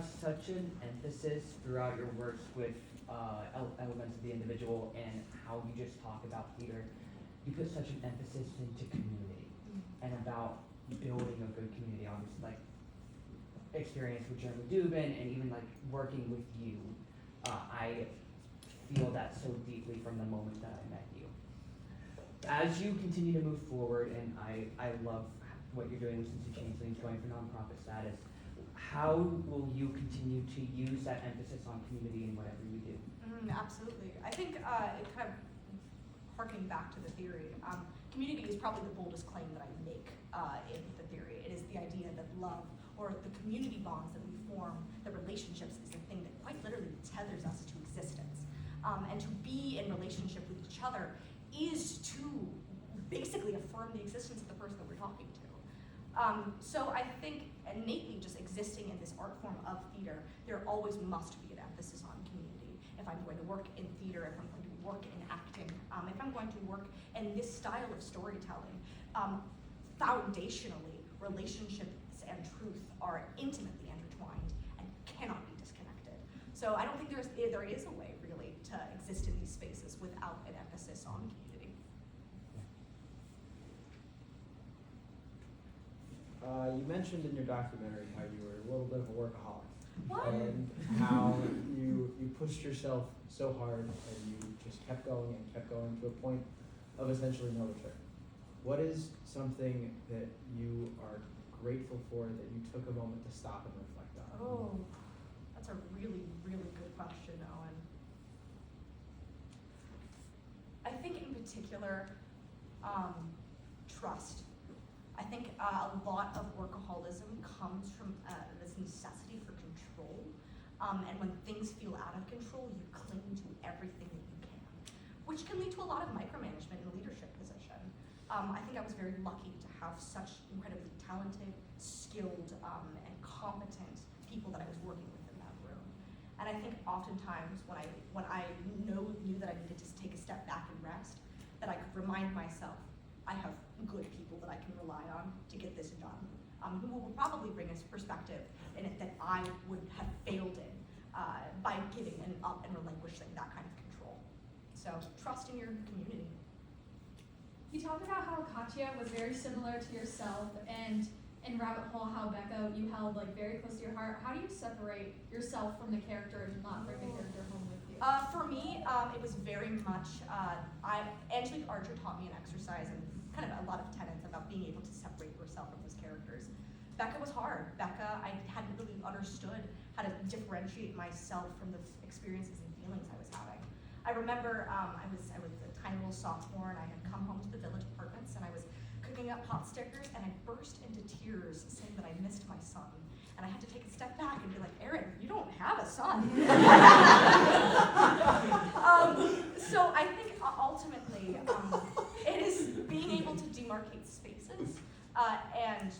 such an emphasis throughout your works with elements of the individual and how you just talk about theater. You put such an emphasis into community and about building a good community. Obviously, like experience with Jeremy Dubin and even like working with you, I feel that so deeply from the moment that I met you. As you continue to move forward, and I love what you're doing with Cincy Changelings, going for nonprofit status, how will you continue to use that emphasis on community in whatever you do? Absolutely. I think it kind of harking back to the theory, community is probably the boldest claim that I make in the theory. It is the idea that love or the community bonds that we form, the relationships, is the thing that quite literally tethers us to existence. And to be in relationship with each other is to basically affirm the existence of the person that we're talking to. So I think innately just existing in this art form of theater, there always must be an emphasis on community. If I'm going to work in theater, if I'm going to work in acting, if I'm going to work in this style of storytelling, foundationally, relationships and truth are intimately intertwined and cannot be disconnected. So I don't think there is a way really to exist in these spaces without an emphasis on community. You mentioned in your documentary how you were a little bit of a workaholic. What? And how you pushed yourself so hard and you just kept going to a point of essentially no return. What is something that you are grateful for that you took a moment to stop and reflect on? Oh, that's a really, really good question, Owen. I think in particular, trust. I think a lot of workaholism comes from this necessity for control. And when things feel out of control, you cling to everything that you can, which can lead to a lot of micromanagement in a leadership position. I think I was very lucky to have such incredibly talented, skilled, and competent people that I was working with in that room. And I think oftentimes when I knew that I needed to take a step back and rest, that I could remind myself, I have good people that I can rely on to get this done, who will probably bring us perspective in it that I would have failed in by giving up and relinquishing that kind of control. So trust in your community. You talked about how Katya was very similar to yourself, and in Rabbit Hole, how Becca you held like very close to your heart. How do you separate yourself from the character and not bring the character home with you? For me, it was very much, Angelique Archer taught me an exercise and kind of a lot of tenets about being able to separate yourself from those characters. Becca was hard. Becca, I hadn't really understood how to differentiate myself from the experiences and feelings I was having. I remember I was a tiny little sophomore and I had come home to the Village Apartments and I was cooking up pot stickers and I burst into tears saying that I missed my son. And I had to take a step back and be like, Erin, you don't have a son. So I think ultimately it is being able to demarcate spaces and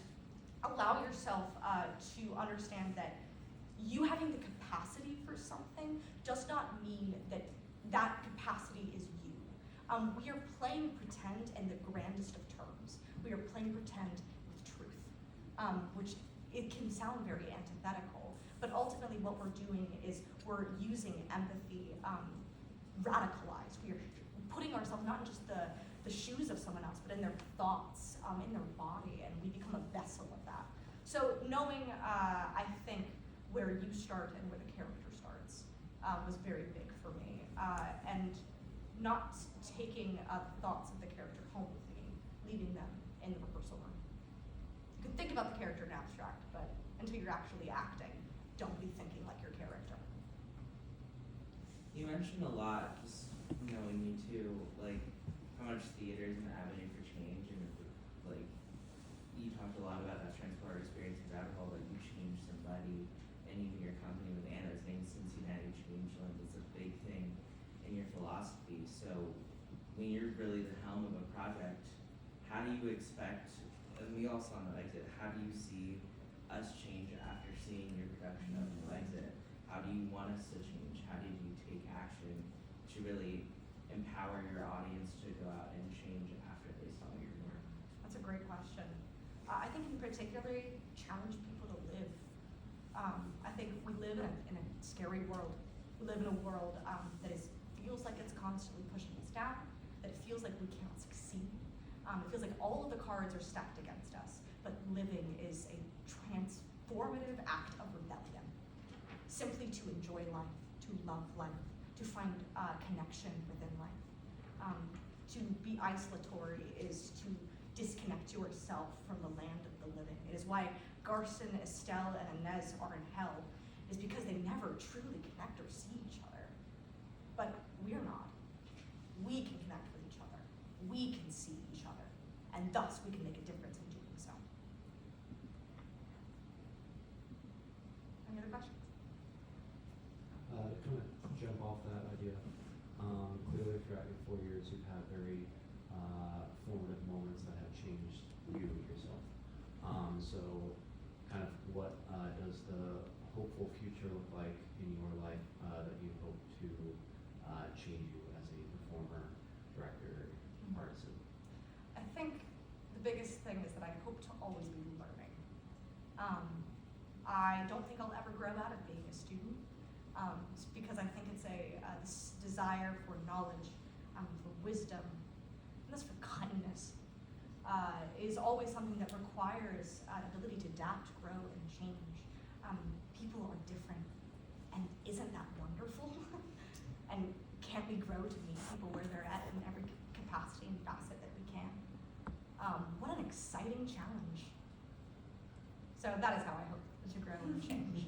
allow yourself to understand that you having the capacity for something does not mean that that capacity is you. We are playing pretend in the grandest of terms. We are playing pretend with truth, which it can sound very antithetical, but ultimately what we're doing is we're using empathy radicalized. We are putting ourselves not in just the shoes of someone else, but in their thoughts, in their body, and we become a vessel of that. So knowing, I think, where you start and where the character starts was very big for me. And not taking thoughts of the character home with me, leaving them in the rehearsal room. You can think about the character in abstract, but until you're actually acting, don't be thinking like your character. You mentioned a lot, just knowing you too, like how much theater is an avenue for change, and like you talked a lot about that transport experience in Rabbit Hole, like you changed somebody, and even your company with Anna's name, Cincinnati Changeling, is a big thing in your philosophy. So when you're really the helm of a project, how do you expect, and we all saw No Exit, how do you see us change after seeing your production of No Exit? How do you want us to change? How did you take action to really empower your audience to go out and change after they saw your work? That's a great question. I think in particular, challenge people to live. I think we live live in a scary world. We live in a world that feels like it's constantly pushing us down, that it feels like we can't succeed. It feels like all of the cards are stacked against us, but living is a transformative act of rebellion. Simply to enjoy life, to love life, to find connection within life. To be isolatory is to disconnect yourself from the land of the living. It is why Garson, Estelle, and Inez are in hell, is because they never truly connect or see each other. But we're not. We can connect with each other. We can see each other. And thus we can make a difference in doing so. Any other questions? To kind of jump off that idea, clearly throughout your 4 years you've had very formative moments that have changed you yourself. So kind of what does the hopeful future look like in your life that you hope to change you as a performer, director, artisan? I think the biggest thing is that I hope to always be learning. I don't think I'll ever grow out of being a student, because I think it's this desire for knowledge, for wisdom, and this for kindness, is always something that requires an ability to adapt, grow, and change. People are different, and isn't that wonderful? And can't we grow to meet people where they're at in every capacity and facet that we can? What an exciting challenge. So that is how I hope to grow and change.